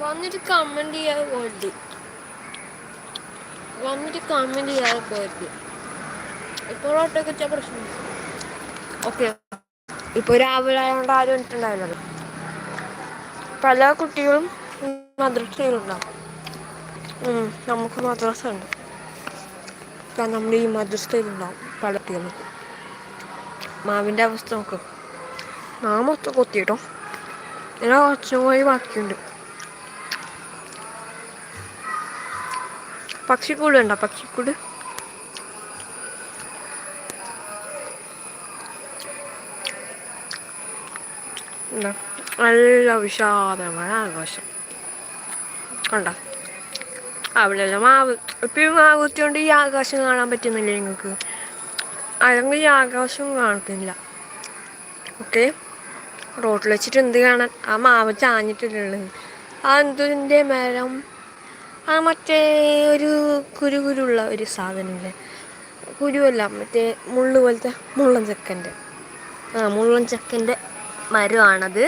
വന്നിട്ട് കമന്റ് ചെയ്യാതെ പോയിട്ട് ഇപ്പോഴോട്ടൊക്കെ വെച്ചാൽ പ്രശ്നം. ഓക്കെ, ഇപ്പോൾ രാവിലെ ആയതുകൊണ്ട് ആരും ഇട്ടുണ്ടാവില്ലല്ലോ. പല കുട്ടികളും മദ്രസയിലുണ്ടാവും. നമുക്ക് മദ്രസ ഉണ്ട്. കാരണം നമ്മൾ ഈ മദ്രസയിലുണ്ടാവും പല കുട്ടികളും. മാവിൻ്റെ അവസ്ഥ നോക്കും. മൊത്തം കൊത്തിയിട്ടോ. ഇതിനെ കുറച്ചും കൂടി ബാക്കിയുണ്ട്. പക്ഷിക്കൂട് ഉണ്ടോ? പക്ഷിക്കൂട് നല്ല വിശാലമായ ആകാശം കണ്ടോ? അവിടെയല്ല മാവ്. ഇപ്പം മാവ് കുത്തിയോണ്ട് ഈ ആകാശം കാണാൻ പറ്റുന്നില്ല നിങ്ങൾക്ക്. അല്ലെങ്കിൽ ഈ ആകാശം കാണുന്നില്ല. ഓക്കെ, റോട്ടിൽ വെച്ചിട്ട് എന്ത് കാണാൻ? ആ മാവ് ചാഞ്ഞിട്ടുള്ളത്. ആ എന്തിൻ്റെ മരം? ആ മറ്റേ ഒരു കുരുകുരുള്ള ഒരു സാധനമില്ലേ? കുരുവല്ല, മറ്റേ മുള്ളു പോലത്തെ മുള്ളൻ ചക്കൻ്റെ മരമാണത്.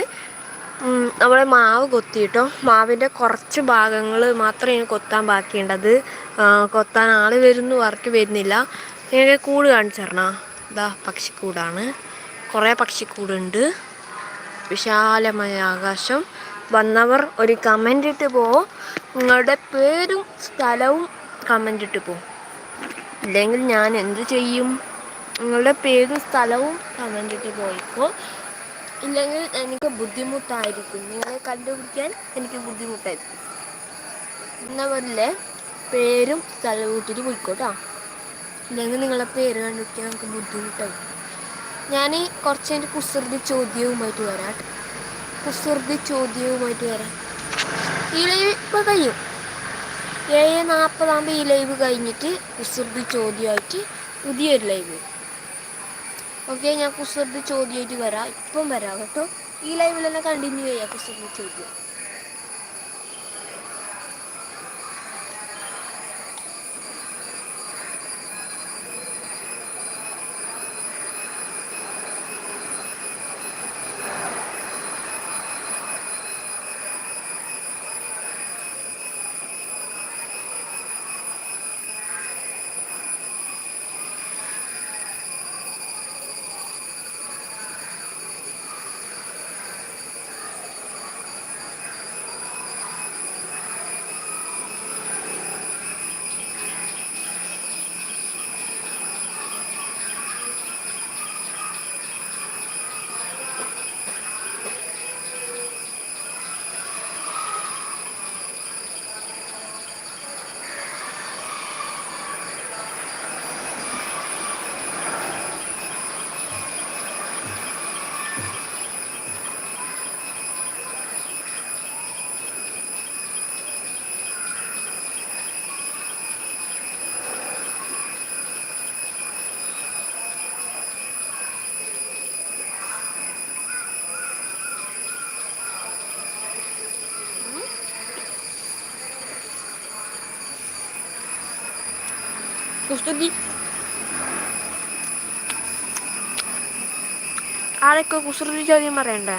നമ്മളെ മാവ് കൊത്തിയിട്ടോ. മാവിൻ്റെ കുറച്ച് ഭാഗങ്ങൾ മാത്രമേ കൊത്താൻ ബാക്കിയുണ്ടത്. കൊത്താൻ ആൾ വരുന്നു, വർക്ക് വരുന്നില്ല. എനിക്ക് കൂട് കാണിച്ചു തരണോ? ഇതാ പക്ഷിക്കൂടാണ്. കുറേ പക്ഷിക്കൂടുണ്ട്. വിശാലമായ ആകാശം. വന്നവർ ഒരു കമൻ്റ് ഇട്ട് പോവും. നിങ്ങളുടെ പേരും സ്ഥലവും കമൻ്റ് ഇട്ട് പോവും. ഇല്ലെങ്കിൽ ഞാൻ എന്ത് ചെയ്യും? നിങ്ങളുടെ പേരും സ്ഥലവും കമൻ്റ് ഇട്ട് പോയിക്കോ. ഇല്ലെങ്കിൽ എനിക്ക് ബുദ്ധിമുട്ടായിരിക്കും. നിങ്ങളെ കണ്ടുപിടിക്കാൻ എനിക്ക് ബുദ്ധിമുട്ടായിരിക്കും. എന്നവരിലെ പേരും സ്ഥലവും ഇട്ടിട്ട് പോയിക്കോട്ടോ. ഇല്ലെങ്കിൽ നിങ്ങളെ പേര് കണ്ടുപിടിക്കാൻ നമുക്ക് ബുദ്ധിമുട്ടായിരിക്കും. ഞാൻ കുറച്ച് എൻ്റെ കുസൃതി ചോദ്യവുമായിട്ട് വരാം. ഈ ലൈവ് ഇപ്പോൾ കഴിയും. 7:40 ഈ ലൈവ് കഴിഞ്ഞിട്ട് കുസൃതി ചോദ്യമായിട്ട് പുതിയൊരു ലൈവ്. ഓക്കെ, ഞാൻ കുസൃതി ചോദ്യമായിട്ട് വരാം. ഇപ്പം വരാം കേട്ടോ. ഈ ലൈവിൽ തന്നെ കണ്ടിന്യൂ ചെയ്യാം കുസൃതി ചോദ്യം. കുസൃതി ആരൊക്കെ കുസൃതി ചോദ്യം പറയണ്ടേ?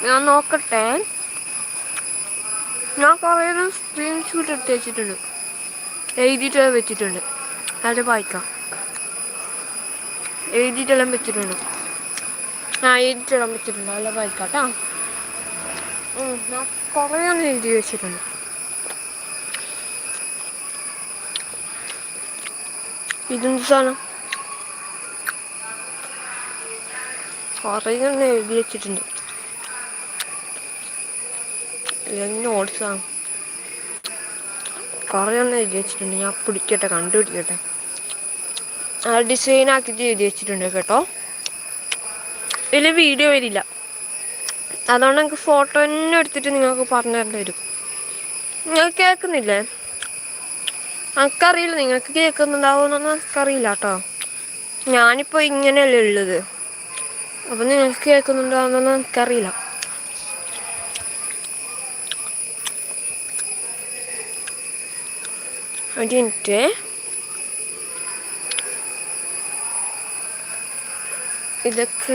ഞാൻ നോക്കട്ടെ. ഞാൻ കുറേ സ്ക്രീൻഷോട്ട് എടുത്ത് വെച്ചിട്ടുണ്ട്, എഴുതിയിട്ട് വെച്ചിട്ടുണ്ട്. അത് വായിക്കാം. എഴുതിയിട്ടെല്ലാം വെച്ചിട്ടുണ്ട്. അല്ല വായിക്കാം കേട്ടോ. ഞാൻ കുറേ എഴുതി വെച്ചിട്ടുണ്ട്. ഇതെന്ത് സാധനം? കുറേ എഴുതി വെച്ചിട്ടുണ്ട്. നോട്ട്സാണ്. കുറേ എഴുതി വെച്ചിട്ടുണ്ട്. ഞാൻ കണ്ടുപിടിക്കട്ടെ. ഡിസൈൻ ആക്കിയിട്ട് എഴുതി വെച്ചിട്ടുണ്ട് കേട്ടോ. ഇതിൽ വീഡിയോ വരില്ല, അതുകൊണ്ട് എനിക്ക് ഫോട്ടോ തന്നെ എടുത്തിട്ട് നിങ്ങൾക്ക് പറഞ്ഞു തരേണ്ടി വരും. നിങ്ങൾ കേൾക്കുന്നില്ലേ? എനിക്കറിയില്ല നിങ്ങൾക്ക് കേൾക്കുന്നുണ്ടാവുമെന്നൊന്നും എനിക്കറിയില്ല കേട്ടോ. ഞാനിപ്പോൾ ഇങ്ങനെയല്ലേ ഉള്ളത്, അപ്പം നിങ്ങൾക്ക് കേൾക്കുന്നുണ്ടാവുമെന്നൊന്നും എനിക്കറിയില്ല. അതിൻ്റെ ഇതൊക്കെ